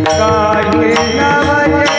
काहे न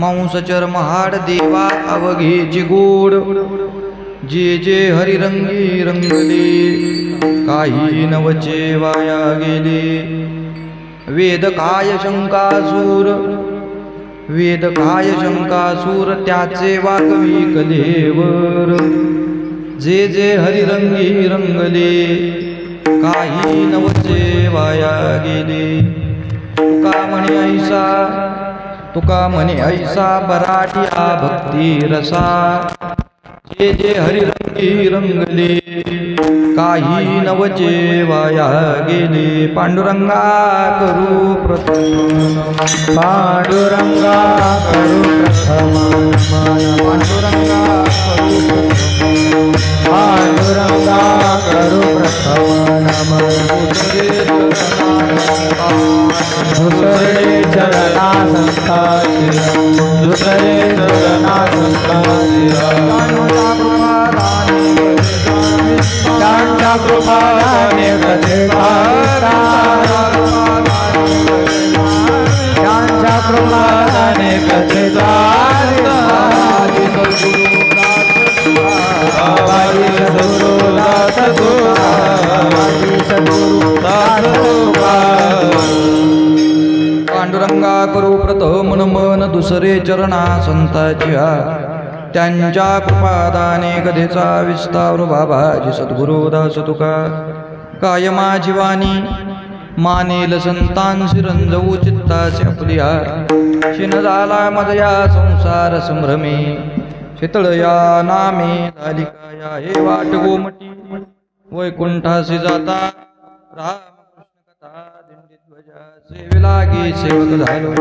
मांसचर महाड देवा अवघे गोड जे जे हरिरंगी रंगले काही नवचे वाया गेले वेद काय शंकासूर त्याचे वाकवी कलेवर जे जे हरिरंगी रंगले काही नवचे वाया गेले तुका म्हणे ऐसा बराटिया भक्ती रसा जे जे हरिरंगी रंगले काही नवचे वाया गेले पांडुरंगा करू प्रथम पांडुरंगा करू प्रथम पांडुरंगा करू प्रथम दुसरे चरणा संस्कार कृपादाने कथेचा त्यांच्या कृपादाने कथेचा पांडुरंगा करू प्रथम मन दुसरे चरणा संताच्या त्यांच्या कृपादाने कधीचा विस्तार बाबाजी सद्गुरु दास तुका कायमा जीवानी मानेल संतांशी रंजवू चित्ताचे आपल्या शिन झाला मदया संसार संभ्रमे शीतळया नामे दालिकाया हे वाट गोमटी वैकुंठासी जाता रामकृष्ण कथा दिंडी ध्वजा सेवे लागे सेवक झालो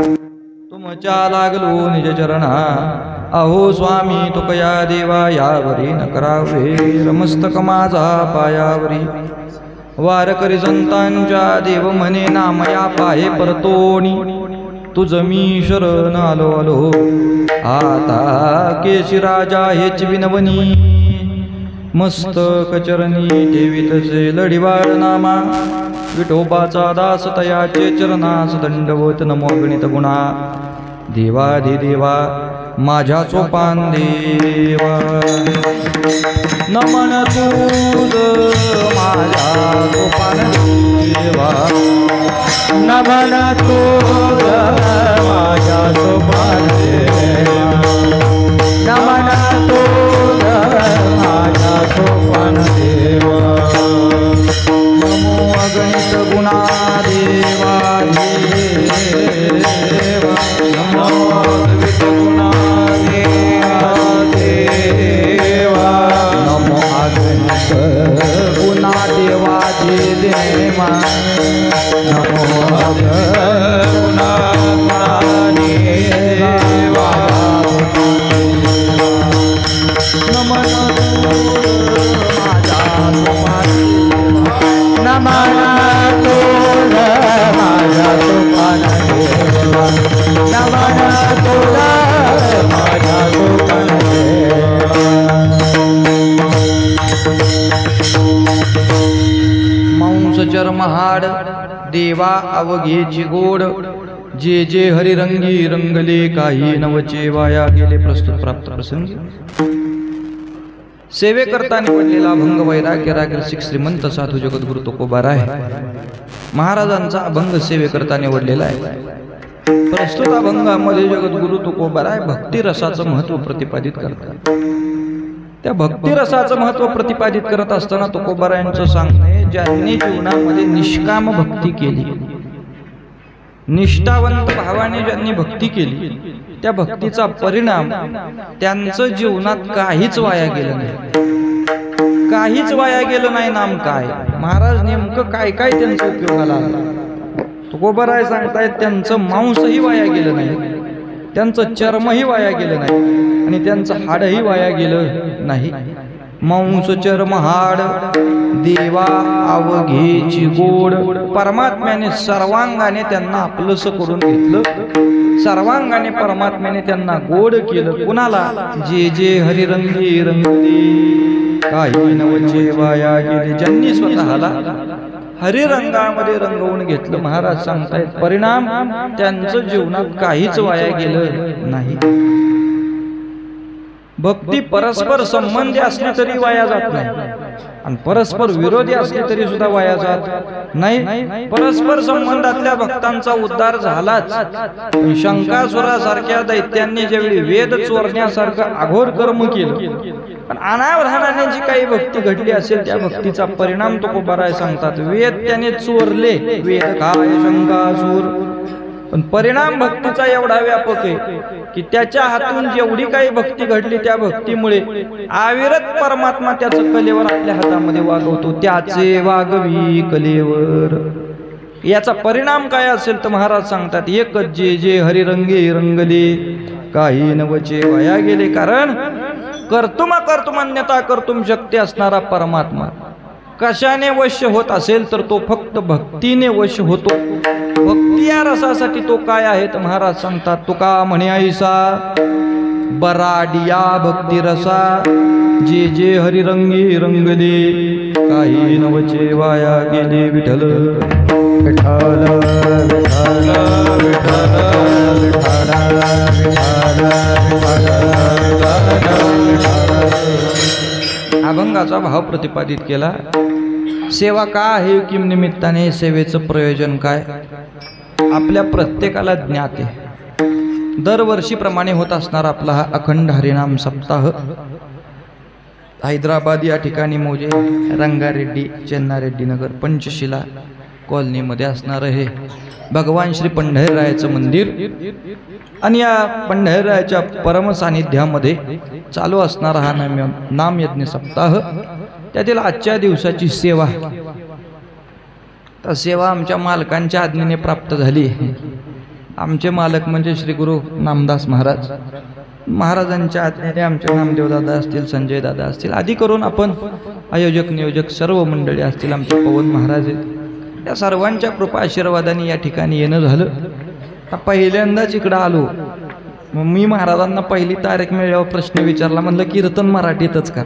तुमच्या लागलो निज चरणा अहो स्वामी तुकया देवा यावरी न करावे रमस्तक माझा पायावरी वारकरी संतांच्या देव म्हणे नामया पाहे परतोणी तुझ मी शरण आलो आलो आता केशी राजा हेच विनवनी मस्तक चरणी ठेवीतसे लढिवाळ नामा विठोबाचा दास तयाचे चरणास दंडवत नमो गणित गुणा देवाधिदेवा माझ्या सोपान देवा नमन तुझ माझ्या सोपान देवा नमन तुझ माझ्या सोपान देवा नमन तुझ माझ्या सोपान देवा नमो अगणित गुणा देवा देवा नमो अगणित गुणा देवा नमो अगणित गुणा देवा देवा नमो अगणित गुणा देवा नमन मांसचर महाड देवा अवघेची गोड जे जे हरिरंगी रंगले काही नवचे वाया गेले प्रस्तुत प्राप्त प्रसंगी सेवे करता निवडलेला अभंग वैराग्य रागरसिक श्रीमंत साधू जगद्गुरु तुकोबाराय महाराजांचा अभंग सेवे करता निवडलेला आहे। प्रस्तुत अभंगामध्ये जगद्गुरु तुकोबाराय भक्ती रसाचं महत्व प्रतिपादित करतात। त्या भक्ती रसाचं महत्व प्रतिपादित करत असताना तुकोबारायांचं सांगणे ज्यांनी जीवनामध्ये निष्काम भक्ती केली निष्ठावंत भावाने ज्यांनी भक्ती केली त्या भक्तीचा परिणाम त्यांचं जीवनात काहीच वाया गेलं नाही काहीच वाया गेलं नाही नाम काय महाराज नेमकं काय काय त्यांच्या उपयोगाला आलं तुकोबाराय सांगतायत त्यांचं मांसही वाया गेलं नाही त्यांचं चर्मही वाया गेलं नाही आणि त्यांचं हाडही वाया गेलं नाही मांस चर्म हाड देवा अवघेची गोड परमात्म्याने सर्वांगाने त्यांना आपलंस करून घेतलं सर्वांगाने परमात्म्याने त्यांना गोड केलं कुणाला जे जे हरिरंगी रंगले काही नवचे वाया गेले ज्यांनी स्वतःला हरिरंगामध्ये रंगवून घेतलं महाराज सांगतायत परिणाम त्यांचं जीवनात काहीच वाया गेलं नाही भक्ती परस्पर संबंधी असली तरी वाया जात नाही आणि परस्पर विरोधी असली तरी सुद्धा वाया जात नाही परस्पर संबंधातल्या भक्तांचा उद्धार झालाच शंकासुरासारख्या दैत्यांनी ज्यावेळी वेद चोरण्यासारखं अघोर कर्म केलं पण अनावधानाने जी काही भक्ती घडली असेल त्या भक्तीचा परिणाम तुकोबाराय सांगतात वेद त्याने चोरले वेद काय शंकासुर पण परिणाम भक्तीचा एवढा व्यापक आहे की त्याच्या हातून जेवढी काही भक्ती घडली त्या भक्तीमुळे अविरत परमात्मा त्याचं कलेवर आपल्या हातामध्ये वागवतो त्याचे वागवी कलेवर याचा परिणाम काय असेल तर महाराज सांगतात एकच जे जे हरिरंगे रंगले काही नवचे वाया गेले कारण कर्तुम कर्तुमन्यता कर्तुम शक्ती असणारा परमात्मा कशाने वश्य होत असेल तर तो फक्त भक्तीने वश्य होतो भक्ती या रसासाठी तो काय आहे तर महाराज सांगतात तुका म्हणे ऐसा बराडिया भक्ती रसा जे जे हरिरंगी रंगले काही नवचे वाया गेले विठ्ठल विठ्ठल विठ्ठल अभंगाचा भाव प्रतिपादित केला. सेवा का आहे किम निमित्ताने, सेवेचं प्रयोजन काय, आपल्या प्रत्येकाला ज्ञात आहे. दरवर्षीप्रमाणे होत असणार आपला हा अखंड हरिनाम सप्ताह हैदराबाद या ठिकाणी मोजे रंगारेड्डी चेन्नारेड्डी नगर पंचशिला कॉलनीमध्ये असणार आहे भगवान श्री पंढरीरायाचं मंदिर. आणि या पंढरीरायाच्या परम सानिध्यामध्ये चालू असणारा हा नामयज्ञ सप्ताह, त्यातील आजच्या दिवसाची सेवा. तर सेवा आमच्या मालकांच्या आज्ञेने प्राप्त झाली. आमचे मालक म्हणजे श्री गुरु नामदास महाराज. महाराजांच्या आज्ञेने आमचे नामदेव दादा असतील, संजय दादा असतील, आदी करून आपण आयोजक नियोजक सर्व मंडळी असतील, आमचे पवन महाराज आहेत, या सर्वांच्या कृपा आशीर्वादाने या ठिकाणी येणं झालं. पहिल्यांदाच इकडं आलो. मग मी महाराजांना पहिली तारीख मिळाल्यावर प्रश्न विचारला, म्हणलं कीर्तन मराठीतच का.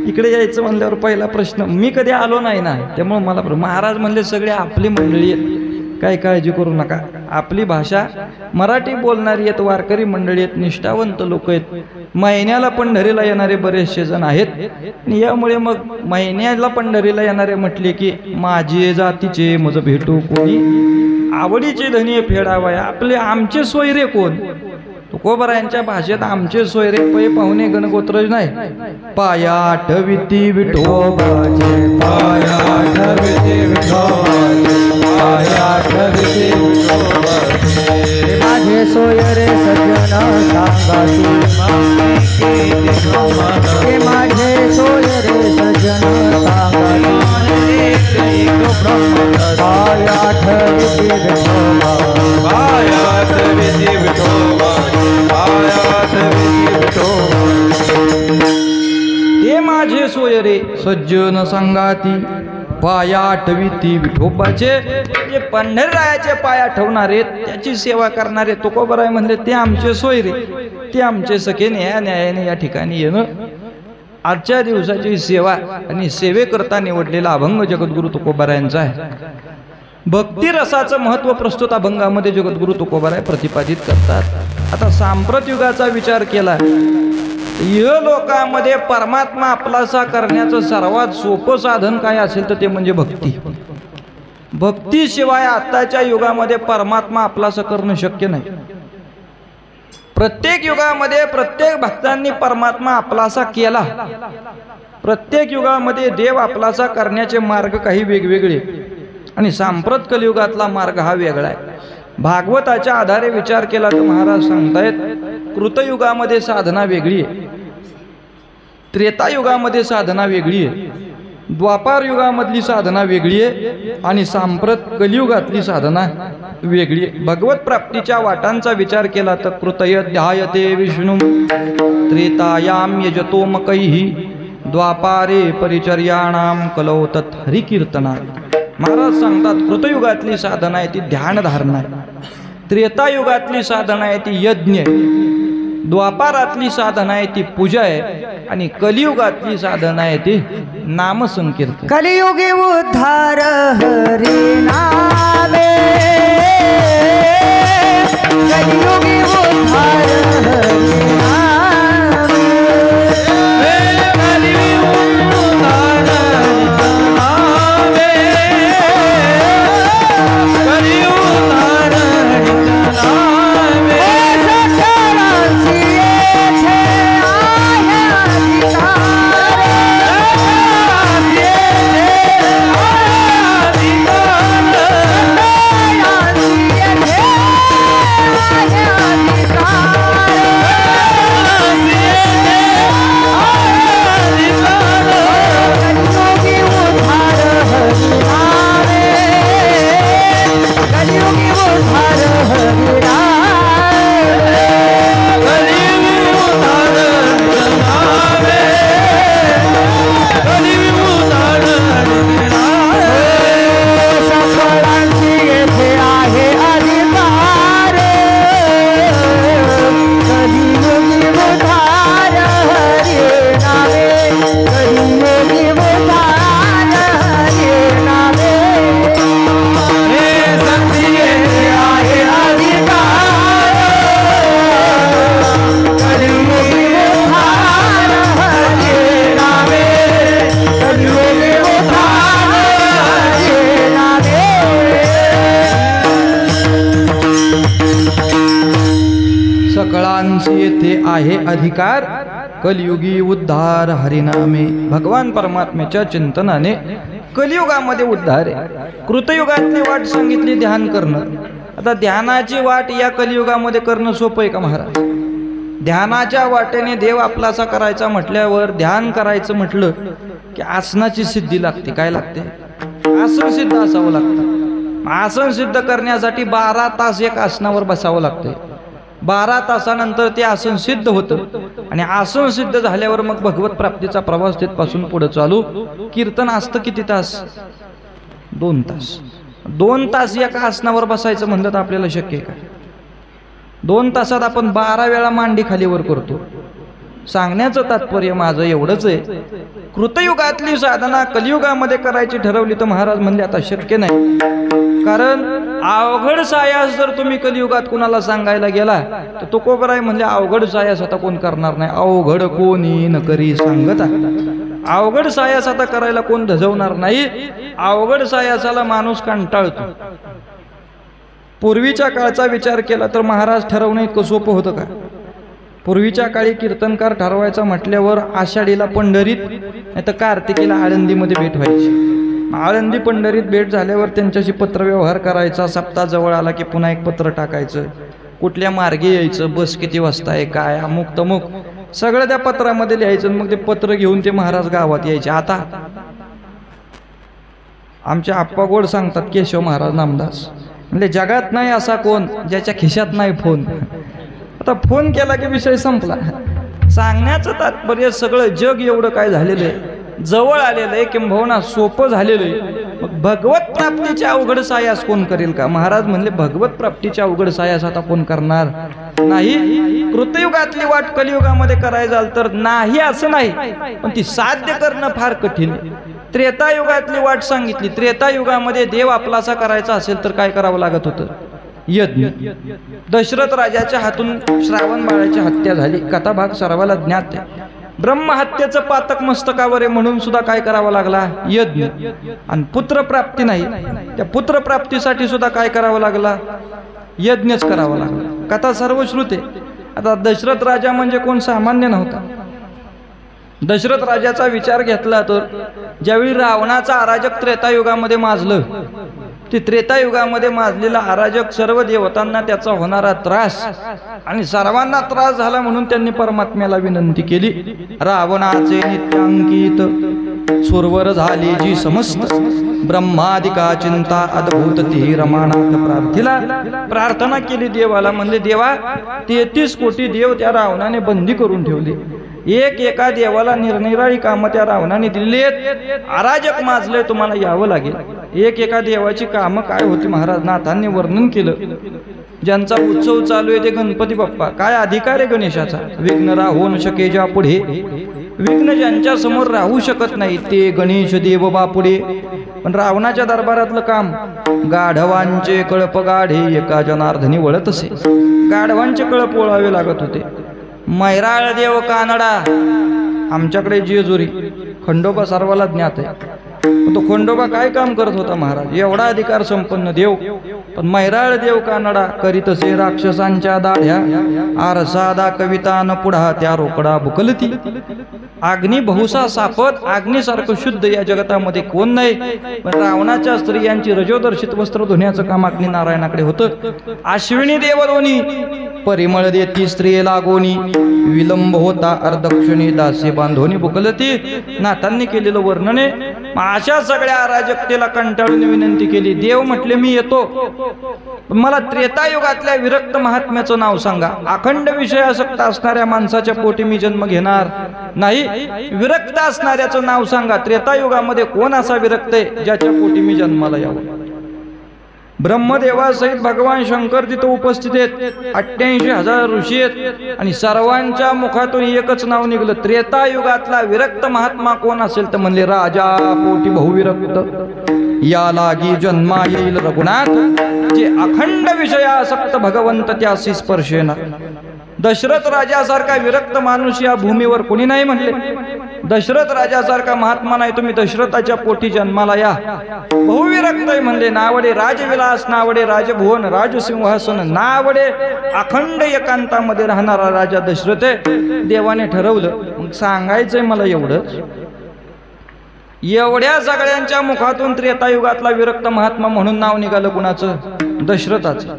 इकडे यायचं म्हणल्यावर पहिला प्रश्न, मी कधी आलो नाही ना, त्यामुळे मला महाराज म्हणले सगळे आपली मंडळी आहेत, काय काळजी करू नका, आपली भाषा मराठी बोलणारी आहेत, वारकरी मंडळी आहेत, निष्ठावंत लोक आहेत, महिन्याला पंढरीला येणारे बरेचसे जण आहेत. यामुळे मग महिन्याला पंढरीला येणारे म्हटले की माझे जातीचे मज भेटू कोणी, आवडीचे धनी फेडावया, आपले आमचे सोयरे कोण. तुकोबरायांच्या भाषेत आमचे सोयरे पै पाहुणे गणगोत्रज नाही. पाया आठविती विठोबाचे, पाया आठविती विठोबाचे, पाया आठविती विठोबाचे, माझे सोयरे सज्जन सांगाती, हे माझे सोयरे सज्जन सांगाती, पाया आठविती विठोबा, पाया आठविती विठोबा, हे माझे सोयरे सज्जन संगाती, पाया आठविती विठोबाचे. जे पंढरीरायाचे पाया ठेवणारे, त्याची सेवा करणारे तुकोबराय म्हणले ते आमचे सोयरे, ते आमचे सखे. न्यायाने या ठिकाणी येणं आजच्या दिवसाची सेवा आणि सेवेकरता निवडलेला अभंग जगद्गुरु तुकोबरायांचा आहे. भक्ती रसाचं महत्व प्रस्तुत अभंगामध्ये जगद्गुरु तुकोबराय प्रतिपादित करतात. आता सांप्रत युगाचा विचार केला, या लोकांमध्ये परमात्मा आपलासा करण्याचं सर्वात सोपं साधन काय असेल तर ते म्हणजे भक्ती. भक्तीशिवाय आताच्या युगामध्ये परमात्मा आपलासा करणं शक्य नाही. प्रत्येक युगामध्ये प्रत्येक भक्तांनी परमात्मा आपलासा केला. प्रत्येक युगामध्ये देव आपलासा करण्याचे मार्ग काही वेगवेगळे, आणि सांप्रत कलियुगातला मार्ग हा वेगळा आहे. भागवताच्या आधारे विचार केला तर महाराज सांगतायत, कृतयुगामध्ये साधना वेगळी आहे, त्रेतायुगामध्ये साधना वेगळी आहे, द्वापार युगामधली साधना वेगळी आहे, आणि सांप्रत कलियुगातली साधना वेगळी आहे. भगवत प्राप्तीच्या वाटांचा विचार केला तर कृतय ध्यायते विष्णू, त्रेतायाम यजतो मकैहि, द्वापारे परिचर्याणाम कलौ तत् हरिकीर्तनात्. महाराज सांगतात कृतयुगातली साधना आहे ती ध्यान धारणा आहे, त्रेतायुगातली साधना आहे ती यज्ञ आहे, द्वापारातली साधना आहे ती पूजा आहे, आणि कलियुगातली साधना आहे ती नामसंकीर्तन. कलियुगे उद्धार हरी नामे, कलियुगे उद्धार हरी नामे, माणूस येथे आहे अधिकार कलियुगी उद्धार हरिनामे. भगवान परमात्म्याच्या चिंतनाने कलियुगामध्ये उद्धार आहे. कृतयुगातली वाट सांगितली ध्यान करणं. आता ध्यानाची वाट या कलियुगामध्ये करणं सोपं आहे का महाराज? ध्यानाच्या वाटेने देव आपलासा करायचा म्हटल्यावर ध्यान करायचं म्हटलं की आसनाची सिद्धी लागते. काय लागते? आसन सिद्ध असावं लागतं. आसन सिद्ध करण्यासाठी 12 तास एक आसनावर बसावं लागतंय. 12 तासानंतर ते आसन सिद्ध होतं आणि आसन सिद्ध झाल्यावर मग भगवत प्राप्तीचा प्रवास तिथपासून पुढे चालू. कीर्तन असतं किती तास? 2 तास. 2 तास एका आसनावर बसायचं म्हणलं तर आपल्याला शक्य आहे का? 2 तासात आपण 12 वेळा मांडी खालीवर करतो. सांगण्याचं तात्पर्य माझं एवढंच आहे, कृतयुगातली साधना कलियुगामध्ये करायची ठरवली तर महाराज म्हणजे आता शक्य नाही. कारण अवघड सायास जर तुम्ही कलियुगात कुणाला सांगायला गेला तर तो कोबराय म्हणजे अवघड सायास आता कोण करणार नाही. अवघड कोणी न करी सांगता. अवघड सायास आता करायला कोण धजवणार नाही. अवघड सायासाला माणूस कंटाळतो. पूर्वीच्या काळचा विचार केला तर महाराज ठरवणं इतकं सोपं होतं का? पूर्वीच्या काळी कीर्तनकार ठरवायचा म्हटल्यावर आषाढीला पंढरीत नाही तर कार्तिकीला आळंदीमध्ये भेट व्हायची. आळंदी पंढरीत भेट झाल्यावर त्यांच्याशी पत्रव्यवहार करायचा. सप्ताह जवळ आला की पुन्हा एक पत्र टाकायचं. कुठल्या मार्गे यायचं, बस किती वाजता आहे, काय अमुक तमुक सगळं त्या पत्रामध्ये लिहायचं. मग ते पत्र घेऊन ते महाराज गावात यायचे. आता आमचे आप्पा गोड सांगतात केशव महाराज नामदास म्हणजे जगात नाही असा कोण ज्याच्या खिशात नाही फोन. आता फोन केला की विषय संपला. सांगण्याचं तात्पर्य सगळं जग एवढं काय झालेलं आहे, जवळ आलेलं आहे, किंबहुना सोपं झालेलं आहे. मग भगवत प्राप्तीचे अवघड सायास कोण करेल का? महाराज म्हणले भगवत प्राप्तीचे अवघड सायास आता कोण करणार नाही. कृतयुगातली वाट कलियुगामध्ये करायला जाल तर नाही असं नाही, पण ती साध्य करणं फार कठीण. त्रेतायुगातली वाट सांगितली. त्रेतायुगामध्ये देव आपलासा करायचा असेल तर काय करावं लागत होतं? यज्ञ. दशरथ राजाच्या हातून श्रावण बाळाची हत्या झाली. कथा भाग सर्वाला ज्ञात आहे. ब्रह्महत्येचं पातक मस्तकावर आहे म्हणून सुद्धा काय करावा लागला? यज्ञ. आणि पुत्रप्राप्ती नाही, त्या पुत्रप्राप्तीसाठी सुद्धा काय करावं लागला? यज्ञच करावा लागला. कथा सर्वश्रुत आहे. आता दशरथ राजा म्हणजे कोण सामान्य नव्हता. दशरथ राजाचा विचार घेतला तर ज्यावेळी रावणाचा अराजक त्रेतायुगामध्ये माजलं, ते त्रेतायुगामध्ये माजलेला अराजक सर्व देवतांना त्याचा होणारा त्रास आणि सर्वांना त्रास झाला म्हणून त्यांनी परमात्म्याला विनंती केली. रावणाचे नित्यांकित सुरवर झाली जी समस्त ब्रह्मादिका चिंता अद्भुत ती रमानाथ प्रार्थना केली देवाला. म्हणजे देवा 33 कोटी देव त्या रावणाने बंदी करून ठेवली. एका देवाला निरनिराळी कामं त्या रावणाने दिली आहेत. अराजक माजले, तुम्हाला यावं लागेल. एका देवाची कामं काय होती महाराज नाथांनी वर्णन केलं. ज्यांचा उत्सव चालू आहे ते गणपती बाप्पा. काय अधिकार आहे गणेशाचा? विघ्न राहू न शके ज्या पुढे. विघ्न ज्यांच्या समोर राहू शकत नाही ते गणेश देव बापुढे. पण रावणाच्या दरबारातलं काम गाढवांचे कळप गाढे एका जनार्दनी वळत असे. गाढवांचे कळप ओळावे लागत होते. मैराळ देव कानडा आमच्याकडे जेजुरी. खंडोबा सर्वाला ज्ञात आहे. तो खंडोबा काय काम करत होता महाराज? एवढा अधिकार संपन्न देव, पण मैराळ देव कानडा करीत असे राक्षसांच्या दाढ्या. आरसादा कविता न पुढा त्या रोकडा बुकलती. अग्नी बहुसा सापत. अग्नीसारखं शुद्ध या जगतामध्ये कोण नाही. पण रावणाच्या स्त्रियांची रजोदर्शित वस्त्र धुण्याचं काम अग्नी नारायणाकडे होतं. अश्विनी देवलोनी परिमळ देती स्त्री लागोनी. विलंब होता अर्धक्षणी दासी बांधोनी बुकलती. नाथांनी केलेलं वर्णने. अशा सगळ्या अराजकतेला कंटाळून विनंती केली. देव म्हटले मी येतो, मला त्रेतायुगातल्या विरक्त महात्म्याचं नाव सांगा. अखंड विषयासक्त असणाऱ्या माणसाच्या पोटी मी जन्म घेणार नाही. विरक्त असणाऱ्याचं नाव सांगा. त्रेतायुगामध्ये कोण असा विरक्त आहे ज्याच्या पोटी मी जन्माला यावं? ब्रह्मदेवासहित भगवान शंकर तिथं उपस्थित आहेत. 88,000 ऋषी आहेत आणि सर्वांच्या मुखातून एकच नाव निघलं. त्रेतायुगातला विरक्त महात्मा कोण असेल तर म्हणले राजा पोटी बहुविरक्त या लागी जन्मा येईल रघुनाथ. जे अखंड विषयासक्त भगवंत त्यासी स्पर्शेना. दशरथ राजासारखा विरक्त माणूस या भूमीवर कोणी नाही म्हणले. दशरथ राजासारखा महात्मा नाही, तुम्ही दशरथाच्या पोटी जन्माला या. बहुविरक्त म्हणले. नावडे राजविलास, नावडे राजभुवन, राजसिंहासन, नावडे अखंड एकांतामध्ये राहणारा राजा दशरथ आहे. देवाने ठरवलं. मग सांगायचंय मला एवढंच, एवढ्या सगळ्यांच्या मुखातून त्रेतायुगातला विरक्त महात्मा म्हणून नाव निघालं कुणाचं? दशरथाचं.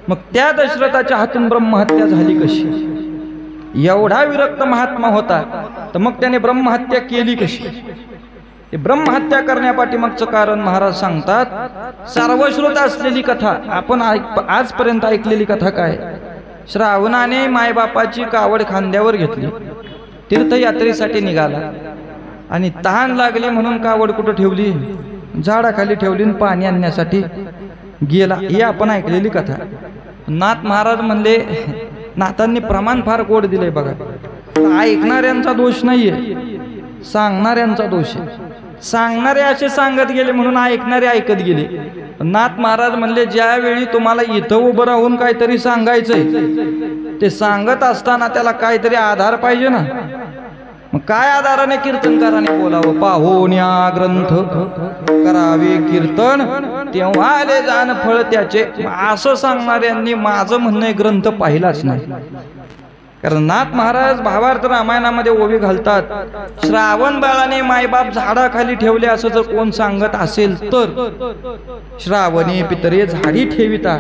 मग त्या दशरथाच्या हातून ब्रह्महत्या झाली कशी? एवढा विरक्त महात्मा होता तर मग त्याने ब्रह्महत्या केली कशी? हे ब्रह्महत्या करण्यापाठीमागचं कारण महाराज सांगतात. सर्वश्रुत असलेली कथा, आपण आजपर्यंत ऐकलेली कथा काय? श्रावणाने मायबापाची कावड खांद्यावर घेतली, तीर्थयात्रेसाठी निघाला आणि तहान लागली म्हणून कावड कुठं ठेवली? झाडाखाली ठेवली आणि पाणी आणण्यासाठी गेला. ही आपण ऐकलेली कथा. नाथ महाराज म्हणले, नाथांनी प्रमाण फार गोड दिलंय बघा. ऐकणाऱ्यांचा दोष नाहीये, सांगणाऱ्यांचा दोष आहे. सांगणारे असे सांगत गेले म्हणून ऐकणारे ऐकत गेले. नाथ महाराज म्हणले, ज्यावेळी तुम्हाला इथं उभं राहून काहीतरी सांगायचंय, ते सांगत असताना त्याला काहीतरी आधार पाहिजे ना. मग काय आधाराने कीर्तनकाराने बोलावं? पाहोण्या ग्रंथ करावे कीर्तन, तेव्हा आले जाण फळ त्याचे. असं सांगणाऱ्यांनी माझं म्हणणं ग्रंथ पाहिलाच नाही. कारण नाथ महाराज भावार्थ रामायणामध्ये ओवी घालतात, श्रावण बाळाने मायबाप झाडाखाली ठेवले असं जर कोण सांगत असेल तर श्रावणे पितरे झाडी ठेविता,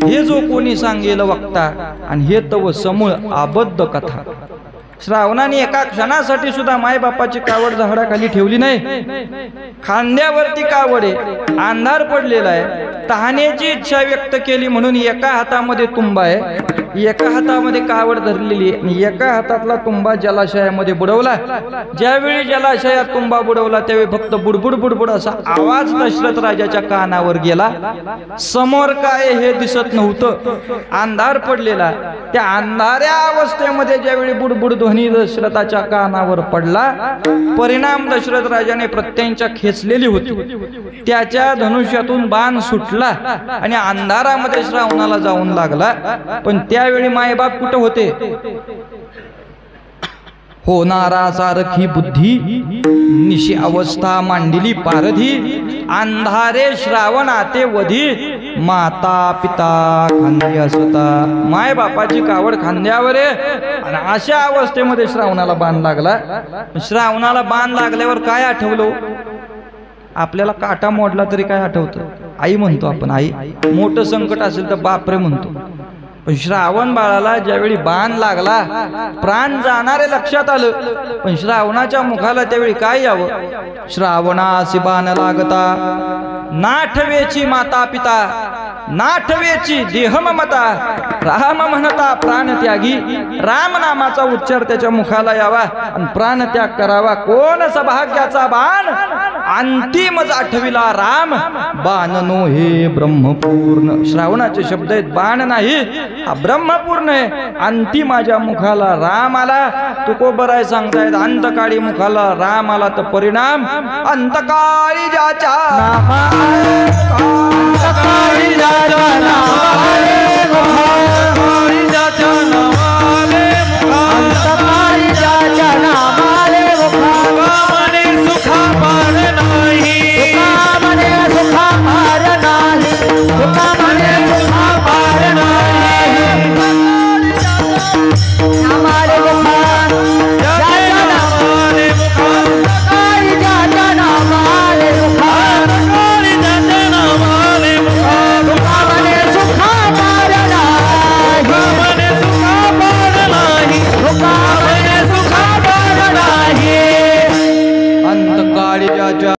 हे जो कोणी सांगेल वक्ता, आणि हे तव समूळ आबद्ध कथा. श्रावणाने एका क्षणासाठी सुद्धा मायबापाची कावड झाडाखाली ठेवली नाही. खांद्यावरती कावड आहे, अंधार पडलेला आहे, तहानेची इच्छा व्यक्त केली म्हणून एका हातामध्ये तुंबा आहे, एका हातामध्ये कावड धरलेली आहे, आणि एका हातातला तुंबा जलाशयामध्ये बुडवला. ज्यावेळी जलाशयात तुंबा बुडवला त्यावेळी फक्त बुडबुड बुडबुड असा आवाज दशरथ राजाच्या कानावर गेला. समोर काय हे दिसत नव्हतं, अंधार पडलेला. त्या अंधाऱ्या अवस्थेमध्ये ज्यावेळी बुडबुड ध्वनी दशरथाच्या कानावर पडला, परिणाम दशरथ राजाने प्रत्यंच्या खेचलेली होती. त्याच्या धनुष्यातून बाण सुटला आणि अंधारामध्ये श्रावणाला जाऊन लागला. पण त्यावेळी मायबाप कुठं होते? होणारा सारखी बुद्धी, निशी अवस्था मांडिली पारधी, अंधारे श्रावण आते वधी, माता पिता खांदे असता. माय बापाची कावड खांद्यावर आहे आणि अशा अवस्थेमध्ये श्रावणाला बाण लागला. श्रावणाला बाण लागल्यावर काय आठवलं? आपल्याला काटा मोडला तरी काय आठवतं? आई म्हणतो आपण. आई. मोठं संकट असेल तर बापरे म्हणतो. पण श्रावण बाळाला ज्यावेळी बाण लागला, प्राण जाणारे लक्षात आलं. पण श्रावणाच्या मुखाला त्यावेळी काय यावं? श्रावणासी बाण लागता, नाठवेची माता पिता, नाठवेची देह ममता, राम म्हणता प्राण त्यागी. राम नामाचा उच्चार त्याच्या मुखाला यावा आणि प्राण त्याग करावा. कोण सौभाग्याचा बाण अंतिमच आठविला राम, बाण नो हे ब्रह्मपूर्ण. श्रावणाचे शब्द आहेत, बाण नाही, हा ब्रह्मपूर्ण आहे. अंतिम माझ्या मुखाला राम आला. तुकोबर आहे सांगतायत, अंतकाळी मुखाला राम आला तर परिणाम अंतकाळी ज्याच्या